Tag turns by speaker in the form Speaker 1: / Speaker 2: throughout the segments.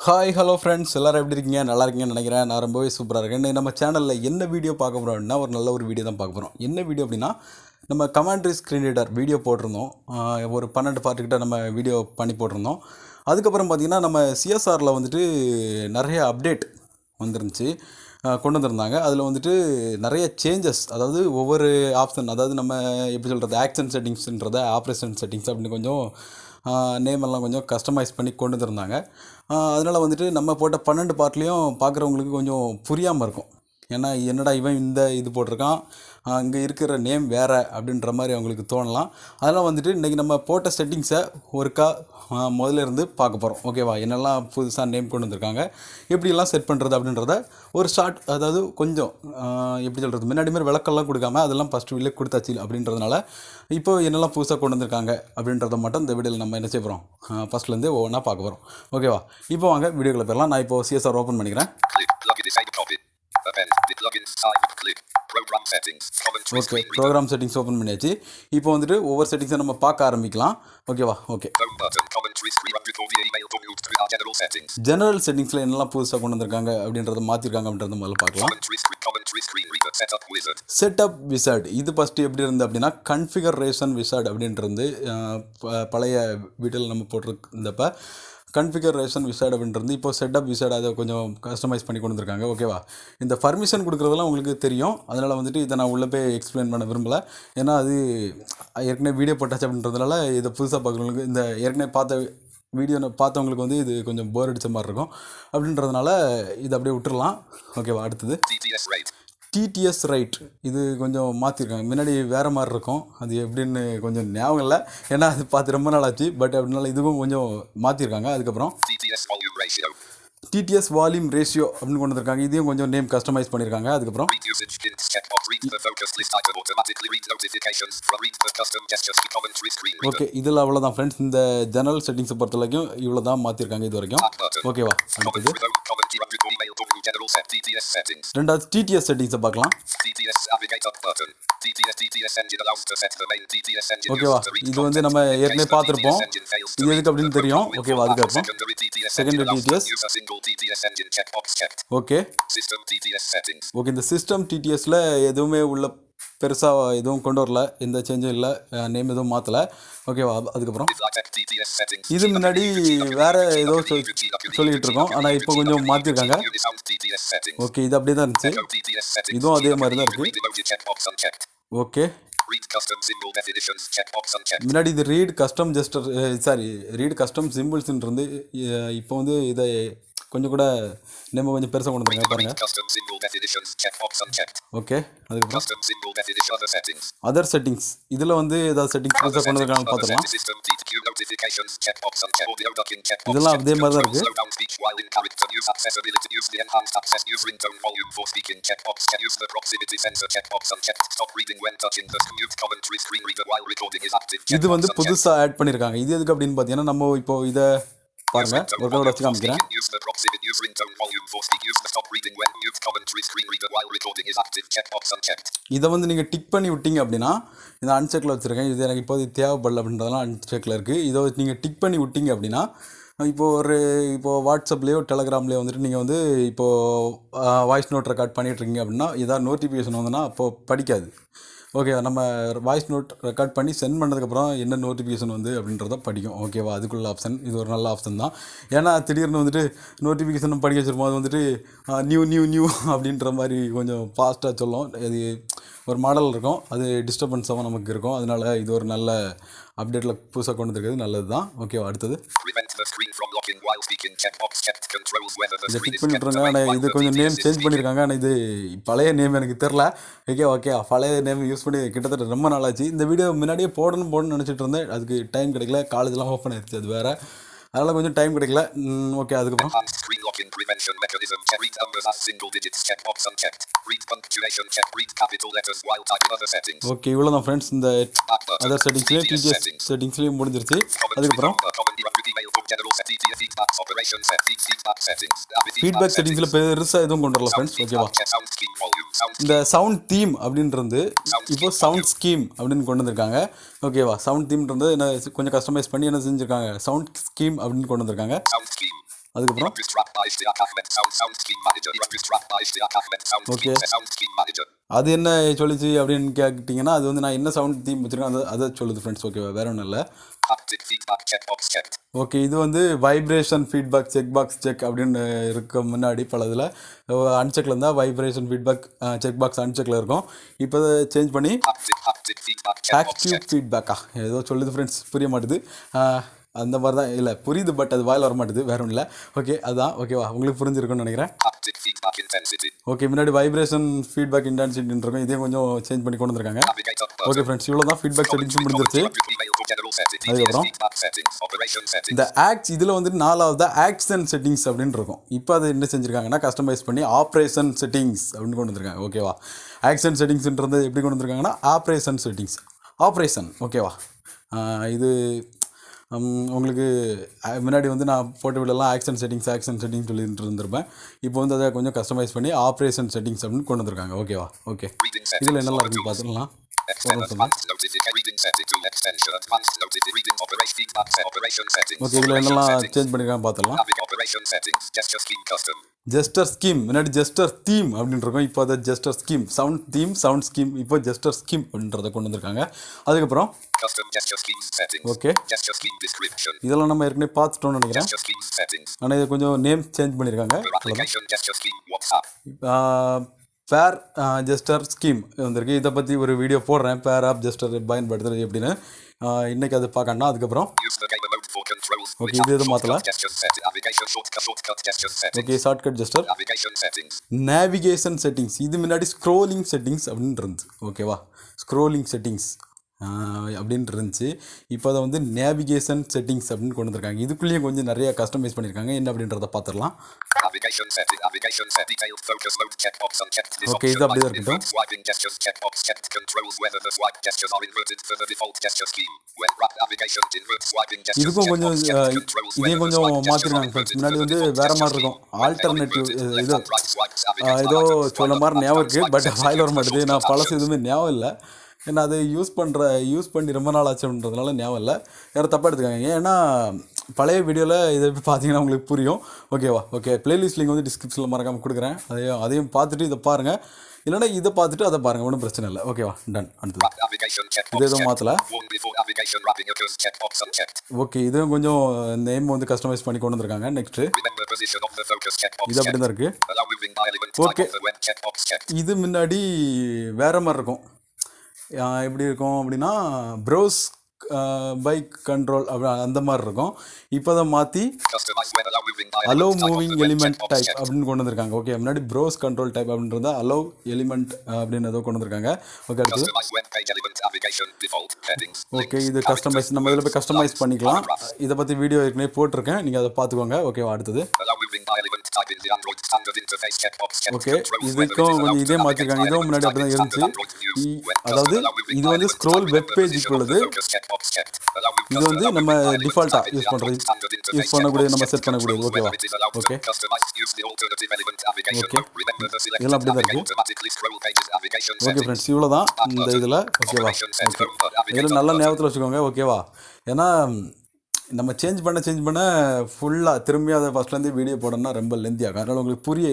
Speaker 1: Hi hello friends, எல்லோரும் எப்படி இருக்கீங்க? நல்லா இருக்கீங்கன்னு நினைக்கிறேன். நான் ரொம்பவே சூப்பராக இருக்கேன். இன்னைக்கு நம்ம சேனலில் என்ன வீடியோ பார்க்க போகிறோம் அப்படின்னா, ஒரு நல்ல ஒரு வீடியோ தான் பார்க்க போகிறோம். என்ன வீடியோ அப்படின்னா, நம்ம கமாண்ட்ரி ஸ்க்ரீன் ரீடர் வீடியோ போட்டிருந்தோம். ஒரு 12 பார்ட்டுக்கிட்ட நம்ம வீடியோ பண்ணி போட்டிருந்தோம். அதுக்கப்புறம் பார்த்திங்கன்னா, நம்ம சிஎஸ்ஆரில் வந்துட்டு நிறைய அப்டேட் வந்துருந்துச்சு, கொண்டு வந்திருந்தாங்க. அதில் வந்துட்டு நிறைய சேஞ்சஸ், அதாவது ஒவ்வொரு ஆப்ஷன், அதாவது நம்ம எப்படி சொல்கிறது, ஆக்ஷன் செட்டிங்ஸ்ன்றதை ஆப்ரேஷன் செட்டிங்ஸ் அப்படின்னு கொஞ்சம் நேம் எல்லாம் கொஞ்சம் கஸ்டமைஸ் பண்ணி கொண்டு வந்திருந்தாங்க. அதனால் வந்துட்டு நம்ம போட்ட 12 பார்ட்லேயும் பார்க்குறவங்களுக்கு கொஞ்சம் புரியாமல் இருக்கும். ஏன்னா என்னடா இவன் இந்த இது போட்டிருக்கான், அங்கே இருக்கிற நேம் வேறு அப்படின்ற மாதிரி அவங்களுக்கு தோணலாம். அதெல்லாம் வந்துட்டு இன்றைக்கி நம்ம போட்ட செட்டிங்ஸை ஒருக்கா முதல்ல இருந்து பார்க்க போகிறோம். ஓகேவா? என்னெல்லாம் புதுசாக நேம் கொண்டு வந்திருக்காங்க, எப்படியெல்லாம் செட் பண்ணுறது அப்படின்றத ஒரு ஷார்ட், அதாவது கொஞ்சம் எப்படி சொல்கிறது, முன்னாடி மாதிரி விளக்கெல்லாம் கொடுக்காம அதெல்லாம் ஃபஸ்ட்டு வீடியோ கொடுத்தாச்சு அப்படின்றதுனால இப்போ என்னெல்லாம் புதுசாக கொண்டு வந்திருக்காங்க அப்படின்றத மட்டும் இந்த வீடியோவில் நம்ம என்ன செய்ய போகிறோம், ஃபஸ்ட்லேருந்து ஒவ்வொன்றா பார்க்க போகிறோம். ஓகேவா? இப்போ வாங்க வீடியோக்குள்ளே போயிடலாம். நான் இப்போது சிஎஸ்ஆர் ஓப்பன் பண்ணிக்கிறேன். ஓகே, ப்ரோக்ராம் செட்டிங்ஸ் ஓப்பன் பண்ணியாச்சு. இப்போ வந்துட்டு ஒவ்வொரு செட்டிங்ஸை நம்ம பார்க்க ஆரம்பிக்கலாம். ஓகேவா? ஓகே, ஜெனரல் செட்டிங்ஸில் என்னெல்லாம் புதுசாக கொண்டு வந்திருக்காங்க அப்படின்றத மாற்றிருக்காங்க அப்படின்றத முதல்ல பார்க்கலாம். செட்டப் விசார்ட், இது ஃபஸ்ட்டு எப்படி இருந்து அப்படின்னா கன்ஃபிகரேஷன் விசார்ட் அப்படின்றது பழைய வீட்டில் நம்ம போட்டிருந்தப்ப கன்ஃபிகரேஷன் விசார்ட் அப்படின்றது இப்போ செட்டப் விசார்ட் அதை கொஞ்சம் கஸ்டமைஸ் பண்ணி கொண்டு வந்திருக்காங்க. ஓகேவா? இந்த பர்மிஷன் கொடுக்குறதெல்லாம் உங்களுக்கு தெரியும், அதனால் வந்துட்டு இதை நான் உள்ளே போய் எக்ஸ்பிளைன் பண்ண விரும்பலை. ஏன்னா அது ஏற்கனவே வீடியோ போட்டாச்சு அப்படின்றதுனால இதை புதுசாக பார்க்குறவங்களுக்கு, இந்த ஏற்கனவே பார்த்த வீடியோ பார்த்தவங்களுக்கு வந்து இது கொஞ்சம் போர் அடித்த மாதிரி இருக்கும். அப்படின்றதுனால இதை அப்படியே விட்டுடலாம். ஓகேவா? அடுத்தது டிடிஎஸ் ரைட், இது கொஞ்சம் மாற்றிருக்காங்க. முன்னாடி வேறு மாதிரி இருக்கும், அது எப்படின்னு கொஞ்சம் ஞாபகம் இல்லை, ஏன்னா அது பார்த்து ரொம்ப நாள் ஆச்சு. பட் அப்படினால இதுவும் கொஞ்சம் மாற்றிருக்காங்க. அதுக்கப்புறம் டிடிஎஸ் வால்யூம் ரேஷியோ அப்படின்னு கொண்டு வந்திருக்காங்க. இதையும் கொஞ்சம் நேம் கஸ்டமைஸ் பண்ணியிருக்காங்க. அதுக்கப்புறம் ஓகே, இதில் அவ்வளோதான் ஃப்ரெண்ட்ஸ். இந்த ஜெனரல் செட்டிங்ஸை பொறுத்த வரைக்கும் இவ்வளோ தான் மாற்றிருக்காங்க இது வரைக்கும். ஓகேவா? அடுத்தது ரெண்டாவது டிடிஎஸ் செட்டிங்ஸை பார்க்கலாம். ஓகேவா? இது வந்து நம்ம ஏற்கனவே பார்த்துருப்போம், இது எதுக்கு அப்படின்னு தெரியும். ஓகேவா? அதுக்கப்புறம் செகண்டரி டிடிஎஸ். ஓகே ஓகே, இந்த சிஸ்டம் டிடிஎஸ்ல எதுவுமே உள்ள பெருசாக எதுவும் கொண்டு வரல, எந்த சேஞ்சும் இல்லை, நேம் எதுவும் மாற்றலை. ஓகேவா? அதுக்கப்புறம் இது முன்னாடி வேறு ஏதோ சொல்லிக்கிட்டு இருக்கோம், ஆனால் இப்போ கொஞ்சம் மாற்றிருக்காங்க. ஓகே, இது அப்படியே தான் இருந்துச்சு, இதுவும் அதே மாதிரி தான் இருக்குது. ஓகே, முன்னாடி இது ரீட் கஸ்டம் ரீட் கஸ்டம் சிம்பிள்ஸ்ன்றது இப்போ வந்து இதை கொஞ்சம் கூட நம்ம கொஞ்சம் பெருசாக கொண்டு வந்துருங்க பாருங்க. ஓகே, அதுக்கப்புறம் அதர் செட்டிங்ஸ், இதில் வந்து ஏதாவது செட்டிங்ஸ் பெருசாக கொண்டு வந்துருக்காங்கன்னு பார்த்துக்கலாம். இதெல்லாம் அதே மாதிரி தான் இருக்குது. இது வந்து புதுசாக ஆட் பண்ணியிருக்காங்க. இது எதுக்கு அப்படின்னு பார்த்தீங்கன்னா, நம்ம இப்போ இதை பாருங்க, ஒரு தடவை வச்சு காமிக்கிறேன். இதை வந்து நீங்கள் டிக் பண்ணி விட்டீங்க அப்படின்னா, இதை அன்செக்கில் வச்சுருக்கேன், இது எனக்கு இப்போது தேவைப்படல அப்படின்றதெல்லாம் அன்செக்கில் இருக்குது. இதை நீங்கள் டிக் பண்ணி விட்டீங்க அப்படின்னா, இப்போது வாட்ஸ்அப்லேயோ டெலகிராம்லேயோ வந்துட்டு நீங்கள் வந்து இப்போது வாய்ஸ் நோட் ரெக்கார்ட் பண்ணிகிட்ருக்கீங்க அப்படின்னா, ஏதாவது நோட்டிஃபிகேஷன் வந்துன்னா அப்போது படிக்காது. ஓகே, நம்ம வாய்ஸ் நோட் ரெக்கார்ட் பண்ணி சென்ட் பண்ணதுக்கப்புறம் என்ன நோட்டிஃபிகேஷன் வந்து அப்படின்றத படிக்கும். ஓகேவா? அதுக்குள்ள ஆப்ஷன், இது ஒரு நல்ல ஆப்ஷன் தான். ஏன்னா திடீர்னு வந்துட்டு நோட்டிஃபிகேஷன் படிக்க வச்சுருப்போம், அது வந்துட்டு நியூ அப்படின்ற மாதிரி கொஞ்சம் ஃபாஸ்ட்டாக சொல்லும். அது ஒரு மாடல் இருக்கும், அது டிஸ்டர்பன்ஸாகவும் நமக்கு இருக்கும். அதனால் இது ஒரு நல்ல அப்டேட்டில் புதுசாக கொண்டு வந்துருக்கிறது நல்லது தான். ஓகேவா? அடுத்தது இதை டிக் பண்ணிட்டுருங்க. ஆனால் இது கொஞ்சம் நேம் சேஞ்ச் பண்ணியிருக்காங்க, ஆனால் இது பழைய நேம் எனக்கு தெரில. ஓகே, பழைய நேம் யூஸ் பண்ணி கிட்டத்தட்ட ரொம்ப நாளாச்சு. இந்த வீடியோ முன்னாடியே போடணும்னு நினச்சிட்டு இருந்தேன், அதுக்கு டைம் கிடைக்கல, காலேஜ்லாம் ஓப்பன் ஆயிடுச்சு, அது வேறு, அதனால் கொஞ்சம் டைம் கிடைக்கல. ஓகே, அதுக்கப்புறம் ஓகே, இவ்வளோ தான் ஃப்ரெண்ட்ஸ். இந்த அதர் செட்டிங்ஸ்லேயும் டிடிஎஸ் செட்டிங்ஸ்லேயும் முடிஞ்சிருச்சு. அதுக்கப்புறம் ஃபீட்பேக் செட்டிங்ஸில் பெருசாக எதுவும் கொண்டு வரல ஃப்ரெண்ட்ஸ். ஓகேவா? இந்த சவுண்ட் தீம் அப்படின்றது இப்போ சவுண்ட் ஸ்கீம் அப்படின்னு கொண்டு வந்திருக்காங்க. ஓகேவா? சவுண்ட் தீம்ன்றது என்ன கொஞ்சம் கஸ்டமைஸ் பண்ணி என்ன செஞ்சுருக்காங்க, சவுண்ட் ஸ்கீம் அப்படின்னு கொண்டு வந்திருக்காங்க. அதுக்கப்புறம் ஓகே அது என்ன சொல்லிச்சு அப்படின்னு கேட்டிங்கன்னா அது வந்து நான் என்ன சவுண்ட் தீம் வச்சுருக்கேன் அதை சொல்லுது ஃப்ரெண்ட்ஸ். ஓகேவா, வேற ஒன்றும் இல்லை. ஓகே இது வந்து vibration feedback check box check அப்படின்னு இருக்க முன்னாடி பல இதில் அன்செக்கில் இருந்தால் வைப்ரேஷன் ஃபீட்பேக் செக் பாக்ஸ் அன்செக்கில் இருக்கும். இப்போ சேஞ்ச் பண்ணி ஆக்டிவ் ஃபீட்பேக்கா ஏதோ சொல்லுது ஃப்ரெண்ட்ஸ், புரிய மாட்டுது. அந்த மாதிரி தான் இல்லை புரியுது, பட் அது வாயில் வர மாட்டுது, வேற ஒன்றும் இல்லை. ஓகே அதுதான். ஓகேவா, உங்களுக்கு புரிஞ்சிருக்குன்னு நினைக்கிறேன். ஓகே முன்னாடி வைப்ரேஷன் ஃபீட்பேக் இன்டென்சிட்டின்னு இருக்கும், இதே கொஞ்சம் சேஞ்ச் பண்ணி கொண்டு வந்திருக்காங்க. ஓகே ஃப்ரெண்ட்ஸ், இவ்வளோ தான் ஃபீட்பேக் செட்டிங்ஸும் முடிஞ்சிருச்சு. அதுக்கப்புறம் இந்த ஆக்ஸ் இதில் வந்துட்டு 4வது ஆக்ஷன் செட்டிங்ஸ் அப்படின்னு இருக்கும். இப்போ அது என்ன செஞ்சுருக்காங்கன்னா கஸ்டமைஸ் பண்ணி ஆப்ரேஷன் செட்டிங்ஸ் அப்படின்னு கொண்டு வந்திருக்காங்க. ஓகேவா, ஆக்ஷன் செட்டிங்ஸ்ன்றது எப்படி கொண்டு வந்திருக்காங்கன்னா ஆப்ரேஷன் செட்டிங்ஸ் ஆப்ரேஷன். ஓகேவா, இது உங்களுக்கு முன்னாடி வந்து நான் போட்ட வீடெல்லாம் ஆக்ஷன் செட்டிங்ஸ் சொல்லிட்டு இருந்திருப்பேன். இப்போ வந்து அதை கொஞ்சம் கஸ்டமைஸ் பண்ணி ஆப்ரேஷன் செட்டிங்ஸ் அப்படின்னு கொண்டு வந்திருக்காங்க. ஓகேவா, ஓகே இதில் என்னெல்லாம் இருக்குன்னு பார்த்துக்கலாம். ஓகே இதில் என்னெல்லாம் சேஞ்ச் பண்ணிருக்காங்க பார்த்துடலாம். ஜெஸ்டர் ஸ்கீம் முன்னாடி ஜெஸ்டர் தீம் அப்படின்னு இருக்கும், இப்போ அதை gesture scheme sound theme sound scheme இப்போ ஜெஸ்டர் ஸ்கீம் அப்படின்றத கொண்டு வந்திருக்காங்க. அதுக்கப்புறம் ஓகே இதெல்லாம் நம்ம ஏற்கனவே பார்த்துட்டோம்னு நினைக்கிறேன், ஆனால் இதை கொஞ்சம் நேம் சேஞ்ச் பண்ணியிருக்காங்க. பேர் ஜெஸ்டர் ஸ்கீம் வந்திருக்கு, இதை பற்றி ஒரு வீடியோ போடுறேன், பேர் ஆப் ஜெஸ்டர் பயன்படுத்துறது எப்படின்னு. இன்றைக்கி அதை பார்க்கணும்னா அதுக்கப்புறம் ஓகே இது எதுவும் மாற்றல. Okay shortcut gesture navigation settings இது முன்னாடி ஸ்க்ரோலிங் செட்டிங்ஸ் அப்படின்னு இருந்துச்சு. ஓகேவா, ஸ்க்ரோலிங் செட்டிங்ஸ் அப்படின்னு இருந்துச்சு, இப்போ அதை வந்து நேவிகேஷன் செட்டிங்ஸ் அப்படின்னு கொண்டு வந்திருக்காங்க. இதுக்குள்ளேயும் கொஞ்சம் நிறைய கஸ்டமைஸ் பண்ணியிருக்காங்க, என்ன அப்படின்றத பார்த்துடலாம். ஓகே இது அப்படியே இருக்கட்டும். இதுக்கும் கொஞ்சம் இதையும் கொஞ்சம் மாற்றிருக்காங்க ஃப்ரெண்ட்ஸ். முன்னாடி வந்து வேற மாதிரி இருக்கும், ஆல்டர்னேட்டிவ் இது ஏதோ சொல்ல மாதிரி ஞாபகம் இருக்குது, பட் வாயில் வர மாட்டேது. நான் பழசு எதுவுமே ஞாபகம் இல்லை, ஏன்னா அது யூஸ் பண்ணி ரொம்ப நாள் ஆச்சுன்றதுனால ஞாபகம் இல்லை, யாரும் தப்பாக எடுத்துக்காங்க. ஏன்னா பழைய வீடியோவில் இதை பார்த்தீங்கன்னா உங்களுக்கு புரியும். ஓகேவா, ஓகே பிளேலிஸ்ட் லிங்க் வந்து டிஸ்கிரிப்ஷனில் மறக்காமல் கொடுக்குறேன், அதையும் பார்த்துட்டு இதை பாருங்கள், இல்லைனா இதை பார்த்துட்டு அதை பாருங்கள், ஒன்றும் பிரச்சனை இல்லை. ஓகேவா, டன். அடுத்தது இது எதுவும் மாற்றலை. ஓகே இதுவும் கொஞ்சம் நேம் வந்து கஸ்டமைஸ் பண்ணி கொண்டு வந்திருக்காங்க. நெக்ஸ்ட்டு இது அப்படி தான் இருக்குது. ஓகே இது முன்னாடி வேறு மாதிரி இருக்கும், எப்படி இருக்கும் அப்படின்னா ப்ரௌஸ் பைக் கண்ட்ரோல் அப்படி அந்த மாதிரி இருக்கும். இப்போ அதை மாற்றி அலோவ் மூவிங் எலிமெண்ட் டைப் அப்படின்னு கொண்டு வந்திருக்காங்க. ஓகே முன்னாடி ப்ரௌஸ் கண்ட்ரோல் டைப் அப்படின்றத அலோவ் எலிமெண்ட் அப்படின்னு ஏதோ கொண்டு வந்திருக்காங்க. ஓகே அடுத்து ஓகே இது கஸ்டமைஸ், நம்ம இதில் போய் கஸ்டமைஸ் பண்ணிக்கலாம். இதை பற்றி வீடியோ ஏற்கனவே போட்டிருக்கேன், நீங்கள் அதை பார்த்துக்கோங்க. ஓகேவா, அடுத்தது ஓகே இதுக்கும் கொஞ்சம் இதே மாற்றிருக்காங்க, இதுவும் முன்னாடி அப்படி தான் இருந்துச்சு. அதாவது இது வந்து ஸ்க்ரோல் வெப் பேஜுக்கு உள்ளது, இது வந்து நம்ம டிஃபால்ட்டாக யூஸ் பண்ணக்கூடிய நம்ம செட் பண்ணக்கூடியது. ஓகேவா, ஓகே ஓகே இதெல்லாம் அப்படி தான் இருக்குது. ஓகே ஃப்ரெண்ட்ஸ் இவ்வளோ தான் இந்த இதில். ஓகேவா, ஓகே இதில் நல்லா ஞாபகத்தில் வச்சுக்கோங்க. ஓகேவா, ஏன்னா நம்ம சேஞ்ச் பண்ண ஃபுல்லாக திரும்பி அதை ஃபஸ்ட்லேருந்து வீடியோ போடணும்னா ரொம்ப லென்த்தி ஆகும். அதனால் உங்களுக்கு புரிய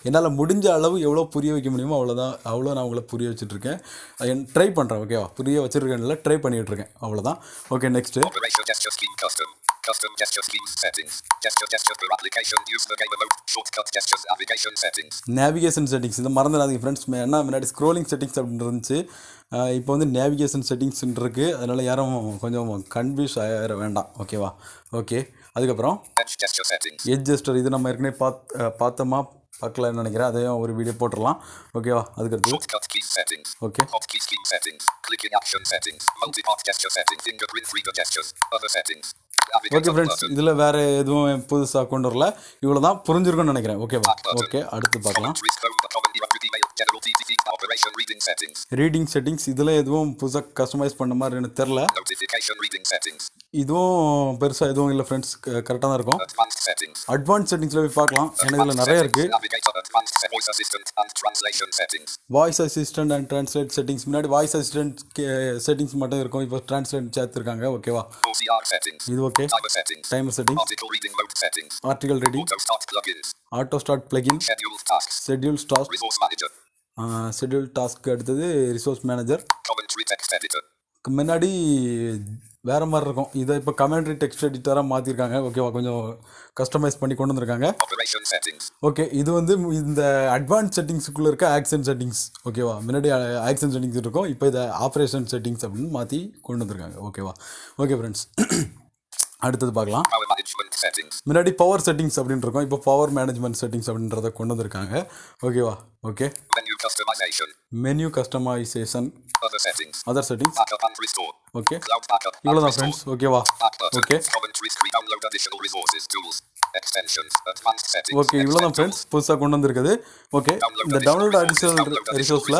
Speaker 1: என்னால் முடிஞ்ச அளவு எவ்வளோ புரிய வைக்க முடியுமோ அவ்வளோ நான் உங்களை புரிய வச்சுட்ருக்கேன், ட்ரை பண்ணுறேன். ஓகேவா, புரிய வச்சுருக்கேன் இல்லை ட்ரை பண்ணிகிட்ருக்கேன், அவ்வளோதான். ஓகே நெக்ஸ்ட்டு நேவிகேஷன் செட்டிங்ஸ் இதை மறந்துடாதீங்க ஃப்ரெண்ட்ஸ். ஏன்னா முன்னாடி ஸ்க்ரோலிங் செட்டிங்ஸ் அப்படின்னு இருந்துச்சு, இப்போ வந்து நேவிகேஷன் செட்டிங்ஸ்ன்னு இருக்குது, அதனால் யாரும் கொஞ்சம் கன்ஃபியூஸ் ஆகிட வேண்டாம். ஓகேவா, ஓகே அதுக்கப்புறம் எட்ஜ் ஜெஸ்டர் இது நம்ம ஏற்கனவே பார்த்தோமா பார்க்கலான்னு நினைக்கிறேன், அதையும் ஒரு வீடியோ போட்டுடலாம். ஓகேவா, அதுக்கடுத்து ஓகே ஓகே ஃப்ரெண்ட்ஸ் இதில் வேறு எதுவும் புதுசாக கொண்டு வரல, இவ்வளோ தான் புரிஞ்சிருக்குன்னு நினைக்கிறேன். ஓகேவா, ஓகே அடுத்து பார்க்கலாம். ரீடிங் செட்டிங்ஸ் இதில் எதுவும் புதுசாக கஸ்டமைஸ் பண்ண மாதிரி எனக்கு தெரில. இதுவும் பெருசாக எதுவும் இல்லை ஃப்ரெண்ட்ஸ், கரெக்டாக தான் இருக்கும். அட்வான்ஸ் செட்டிங்ஸில் போய் பார்க்கலாம், ஏன்னா இதில் நிறைய இருக்குது. Voice assistant and translate settings, முன்னாடி வாய்ஸ் அசிஸ்டன்ட் செட்டிங்ஸ் மட்டும் இருக்கும், இப்போ ட்ரான்ஸ்லேட் சேர்த்துருக்காங்க. ஓகேவா, இது okay. Timer settings, article ready, auto start plugin, schedule task, அடுத்தது ரிசோர்ஸ் மேனேஜர். முன்னாடி வேறு மாதிரி இருக்கும், இதை இப்போ கமெண்ட்ரி டெக்ஸ்ட் எடிட்டராக மாற்றிருக்காங்க. ஓகேவா, கொஞ்சம் கஸ்டமைஸ் பண்ணி கொண்டு வந்திருக்காங்க. ஓகே, இது வந்து இந்த அட்வான்ஸ் செட்டிங்ஸுக்குள்ளே இருக்க ஆக்ஷன் செட்டிங்ஸ். ஓகேவா, முன்னாடி ஆக்ஷன் செட்டிங்ஸ் இருக்கும், இப்போ இதை ஆப்ரேஷன் செட்டிங்ஸ் அப்படின்னு மாற்றி கொண்டு வந்திருக்காங்க. ஓகேவா, ஓகே ஃப்ரெண்ட்ஸ், அடுத்தது பார்க்கலாம். முன்னாடி பவர் செட்டிங்ஸ் அப்படின்னு இருக்கும், இப்போ பவர் மேனேஜ்மெண்ட் செட்டிங்ஸ் அப்படின்றத கொண்டு வந்திருக்காங்க. ஓகேவா, okay. Menu customisation, other settings. Okay, இவ்வளோதான் ஃப்ரெண்ட்ஸ். ஓகேவா, ஓகே ஓகே, இவ்வளோதான் ஃப்ரெண்ட்ஸ் புதுசாக கொண்டு வந்திருக்குது. ஓகே, இந்த டவுன்லோட் அடிஷனல் ரிசோர்ஸில்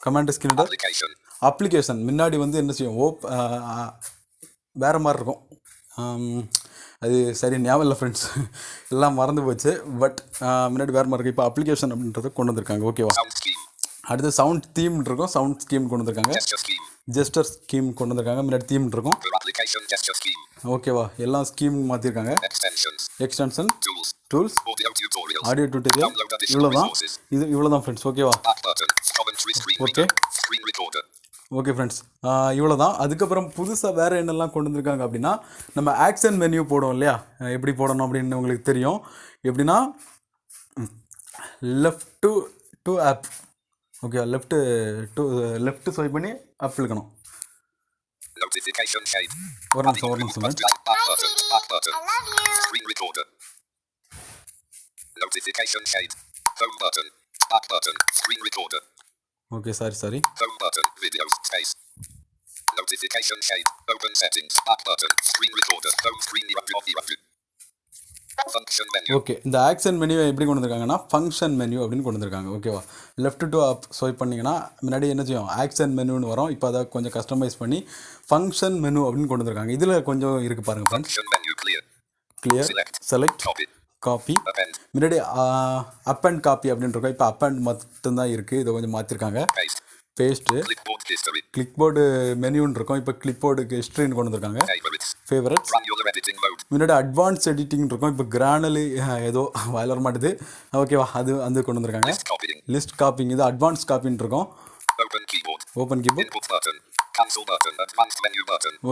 Speaker 1: கமாண்ட் ஸ்கிரீன்ரீடர் அப்ளிகேஷன் முன்னாடி வந்து என்ன செய்யும், வேறு மாதிரி இருக்கும். அது சரி ஞாபகம் இல்லை ஃப்ரெண்ட்ஸ், எல்லாம் மறந்து போச்சு. பட் முன்னாடி வேறு மாதிரி இருக்கும், இப்போ அப்ளிகேஷன் அப்படின்றத கொண்டு வந்திருக்காங்க. ஓகேவா, அடுத்து சவுண்ட் தீம் இருக்கும், சவுண்ட் ஸ்கீம் கொண்டு வந்திருக்காங்க. ஜெஸ்டர் ஸ்கீம் கொண்டு வந்திருக்காங்க, முன்னாடி தீம் இருக்கும். ஓகேவா, எல்லாம் ஸ்கீம் மாற்றிருக்காங்க. எக்ஸ்டென்ஷன், டூல்ஸ், ஆடியோ டியூட்டோரியல், இவ்வளோதான் ஃப்ரெண்ட்ஸ். ஓகேவா, ஓகே ஓகே ஃப்ரெண்ட்ஸ், இவ்வளோ தான். அதுக்கப்புறம் புதுசாக வேறு என்னெல்லாம் கொண்டு வந்திருக்காங்க அப்படின்னா, நம்ம ஆக்ஷன் மெனு போடுவோம் இல்லையா, எப்படி போடணும் அப்படின்னு உங்களுக்கு தெரியும். எப்படின்னா left to app. Okay, left swipe பண்ணி ஆப் இழுக்கணும். ஒரு நிமிஷம் okay, sorry. Notification shade. Open settings. Back button. Screen recorder. Home screen. Function menu. Okay, இந்த ஆக்ஷன் மெனுவை எப்படி கொண்டு வந்திருக்காங்கன்னா ஃபங்க்ஷன் மெனு அப்படின்னு கொண்டு வந்திருக்காங்க. ஓகேவா, லெஃப்ட் டு அப் ஸ்வைப் பண்ணிங்கன்னா முன்னாடி என்ன செய்யும், ஆக்ஷன் மெனுன்னு வரும். இப்போ அதை கொஞ்சம் கஸ்டமைஸ் பண்ணி ஃபங்க்ஷன் மெனு அப்படின்னு கொண்டு வந்திருக்காங்க. இதில் கொஞ்சம் இருக்குது பாருங்கள் ஃப்ரெண்ட்ஸ். Clear, select, copy. முன்னாடி அப் அண்ட் காப்பி அப்படின்னு இருக்கும், இப்போ அப் அண்ட் மட்டும்தான் இருக்குது. இதை கொஞ்சம் மாற்றிருக்காங்க. பேஸ்ட்டு, கிளிக்போர்டு மெனுன்னு இருக்கும், இப்போ கிளிக்போர்டுக்கு ஹிஸ்ட்ரின்னு கொண்டு வந்திருக்காங்க. ஃபேவரட்ஸ், முன்னாடி அட்வான்ஸ் எடிட்டிங் இருக்கும், இப்போ கிரானலி ஏதோ வர மாட்டுது. ஓகேவா, அது வந்து கொண்டு வந்திருக்காங்க. லிஸ்ட் காப்பிங், இது அட்வான்ஸ் காப்பின்னு இருக்கும். ஓப்பன் கீபோர்ட்,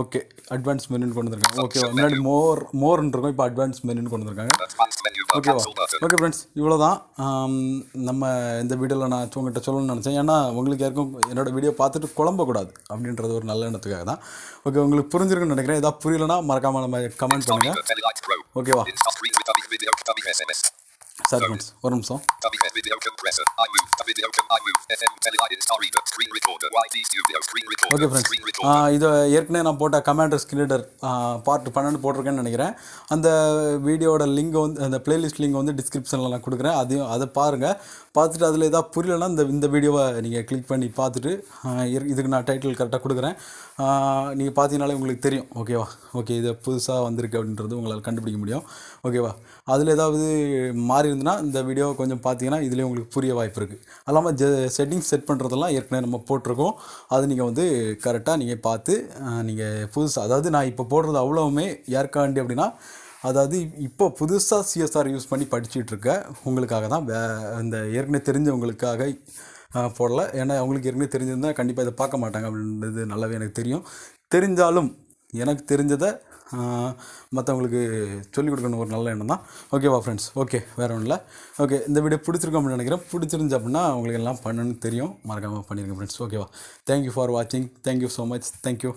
Speaker 1: ஓகே, அட்வான்ஸ் மெனுன்னு கொண்டு வந்திருக்காங்க. ஓகேவா, முன்னாடி மோர்ன்னு இருக்கும், இப்போ அட்வான்ஸ் மெனுன்னு கொண்டு வந்திருக்காங்க. ஓகேவா, ஓகே ஃப்ரெண்ட்ஸ், இவ்வளோ தான். நம்ம இந்த வீடியோவில் நான் உங்கள்கிட்ட சொல்லணும்னு நினச்சேன், ஏன்னா உங்களுக்கு யாருக்கும் என்னோடய வீடியோ பார்த்துட்டு குழம்பக்கூடாது அப்படின்றது ஒரு நல்ல எண்ணத்துக்காக தான். ஓகே, உங்களுக்கு புரிஞ்சிருக்குன்னு நினைக்கிறேன். ஏதாவது புரியலன்னா மறக்காமல் நம்ம கமெண்ட் பண்ணுங்கள். ஓகேவா, சரி ஃப்ரெண்ட்ஸ், ஒரு நிமிஷம். ஓகே ஃப்ரெண்ட்ஸ், இதை ஏற்கனவே நான் போட்ட கமாண்டர் ஸ்கிரீன்ரீடர் பார்ட் 12 போட்டிருக்கேன்னு நினைக்கிறேன். அந்த வீடியோட லிங்க் வந்து, அந்த பிளேலிஸ்ட் லிங்க் வந்து டிஸ்கிரிப்ஷனில் நான் கொடுக்குறேன். அதை பாருங்கள். பார்த்துட்டு அதில் எதாவது புரியலைன்னா இந்த வீடியோவை நீங்கள் கிளிக் பண்ணி பார்த்துட்டு, இதுக்கு நான் டைட்டில் கரெக்டாக கொடுக்குறேன், நீங்கள் பார்த்தீங்கனாலே உங்களுக்கு தெரியும். ஓகேவா, ஓகே, இது புதுசாக வந்திருக்கு அப்படின்றது உங்களால் கண்டுபிடிக்க முடியும். ஓகேவா, அதில் ஏதாவது மாறி இருந்துன்னா இந்த வீடியோ கொஞ்சம் பார்த்தீங்கன்னா இதுலேயே உங்களுக்கு புரிய வாய்ப்பு இருக்குது. அது இல்லாமல் செட்டிங்ஸ் செட் பண்ணுறதெல்லாம் ஏற்கனவே நம்ம போட்டிருக்கோம். அது நீங்கள் வந்து கரெக்டாக நீங்கள் பார்த்து நீங்கள் புதுசாக, அதாவது நான் இப்போ போடுறது அவ்வளோவுமே யாருக்காண்டி அப்படின்னா, அதாவது இப்போ புதுசாக சிஎஸ்ஆர் யூஸ் பண்ணி படிச்சுட்ருக்க உங்களுக்காக தான். இந்த ஏற்கனவே தெரிஞ்சவங்களுக்காக போடலை. ஏன்னா அவங்களுக்கு ஏற்கனவே தெரிஞ்சிருந்தால் கண்டிப்பாக இதை பார்க்க மாட்டாங்க அப்படின்றது நல்லாவே எனக்கு தெரியும். தெரிஞ்சாலும் எனக்கு தெரிஞ்சதை மற்றவங்களுக்கு சொல்லிக் கொடுக்கணும் ஒரு நல்ல எண்ணம் தான். ஓகேவா ஃப்ரெண்ட்ஸ், ஓகே, வேறு ஒன்றும் இல்லை. ஓகே, இந்த வீடியோ பிடிச்சிருக்கோம் அப்படின்னு நினைக்கிறேன். பிடிச்சிருந்துச்சு அப்படின்னா உங்களுக்கு எல்லாம் பண்ணணும்னு தெரியும், மறக்காமல் பண்ணிடுங்க ஃப்ரெண்ட்ஸ். ஓகேவா, தேங்க்யூ ஃபார் வாட்சிங், தேங்க்யூ ஸோ மச், தேங்க்யூ.